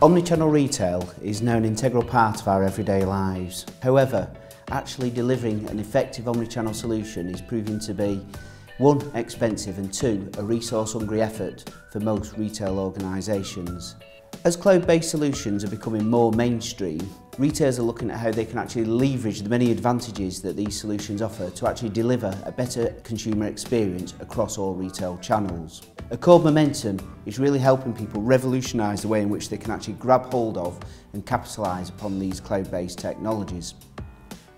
Omnichannel retail is now an integral part of our everyday lives. However, actually delivering an effective omnichannel solution is proving to be 1, expensive and 2, a resource-hungry effort for most retail organisations. As cloud-based solutions are becoming more mainstream, retailers are looking at how they can actually leverage the many advantages that these solutions offer to actually deliver a better consumer experience across all retail channels. Accord Momentum is really helping people revolutionise the way in which they can actually grab hold of and capitalise upon these cloud-based technologies.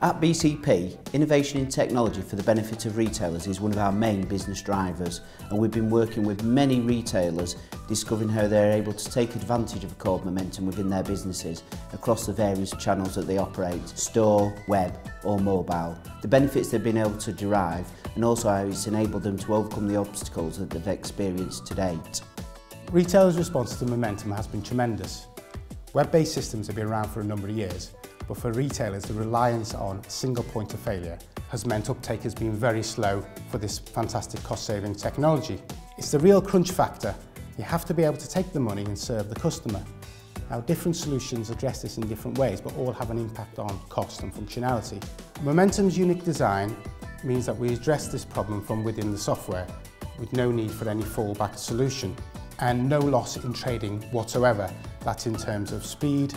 At BCP, innovation in technology for the benefit of retailers is one of our main business drivers, and we've been working with many retailers discovering how they're able to take advantage of Accord Momentum within their businesses across the various channels that they operate, store, web or mobile, the benefits they've been able to derive and also how it's enabled them to overcome the obstacles that they've experienced to date. Retailers' response to Momentum has been tremendous. Web-based systems have been around for a number of years, but for retailers the reliance on a single point of failure has meant uptake has been very slow for this fantastic cost-saving technology. It's the real crunch factor. You have to be able to take the money and serve the customer. Now, different solutions address this in different ways, but all have an impact on cost and functionality. Momentum's unique design means that we address this problem from within the software with no need for any fallback solution and no loss in trading whatsoever. That's in terms of speed,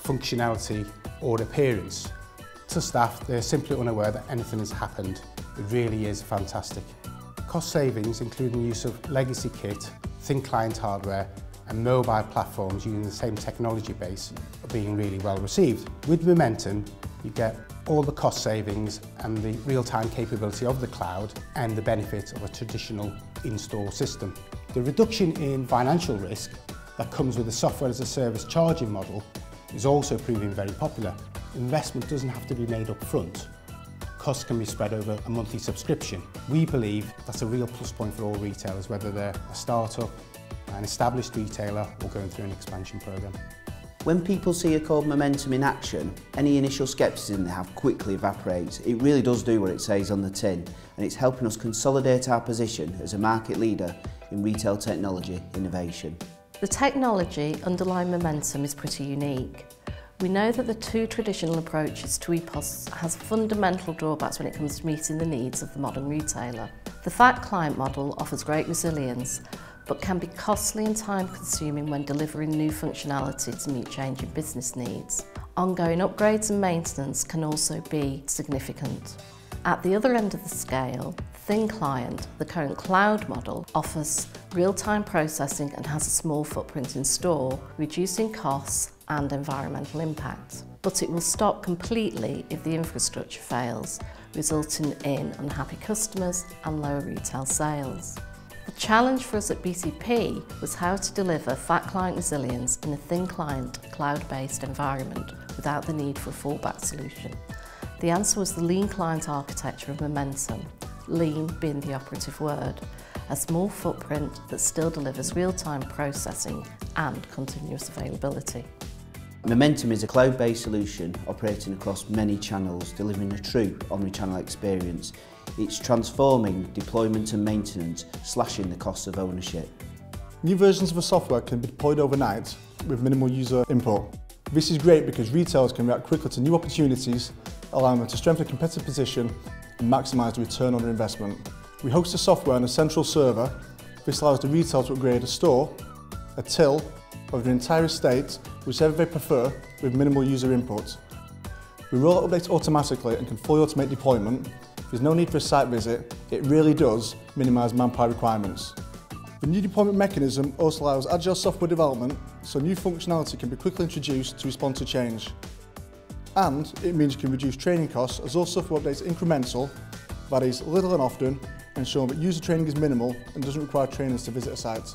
functionality or appearance. To staff, they're simply unaware that anything has happened. It really is fantastic. Cost savings, including the use of legacy kit, thin client hardware and mobile platforms using the same technology base, are being really well received. With Momentum, you get all the cost savings and the real-time capability of the cloud and the benefit of a traditional in-store system. The reduction in financial risk that comes with the software as a service charging model is also proving very popular. Investment doesn't have to be made up front. Costs can be spread over a monthly subscription. We believe that's a real plus point for all retailers, whether they're a startup, an established retailer or going through an expansion programme. When people see Accord Momentum in action, any initial scepticism they have quickly evaporates. It really does do what it says on the tin, and it's helping us consolidate our position as a market leader in retail technology innovation. The technology underlying Momentum is pretty unique. We know that the two traditional approaches to EPoS has fundamental drawbacks when it comes to meeting the needs of the modern retailer. The fat client model offers great resilience, but can be costly and time-consuming when delivering new functionality to meet changing business needs. Ongoing upgrades and maintenance can also be significant. At the other end of the scale, Thin Client, the current cloud model, offers real-time processing and has a small footprint in store, reducing costs and environmental impact. But it will stop completely if the infrastructure fails, resulting in unhappy customers and lower retail sales. The challenge for us at BCP was how to deliver fat client resilience in a thin client, cloud-based environment without the need for a fallback solution. The answer was the lean client architecture of Momentum, lean being the operative word, a small footprint that still delivers real-time processing and continuous availability. Momentum is a cloud-based solution operating across many channels, delivering a true omnichannel experience. It's transforming deployment and maintenance, slashing the cost of ownership. New versions of the software can be deployed overnight with minimal user input. This is great because retailers can react quickly to new opportunities, allowing them to strengthen a competitive position and maximise the return on their investment. We host the software on a central server. This allows the retailer to upgrade a store, a till, or the entire estate, whichever they prefer, with minimal user input. We roll out updates automatically and can fully automate deployment. If there's no need for a site visit, it really does minimise manpower requirements. The new deployment mechanism also allows agile software development, so new functionality can be quickly introduced to respond to change. And it means you can reduce training costs as all software updates are incremental, that is little and often, ensuring that user training is minimal and doesn't require trainers to visit a site.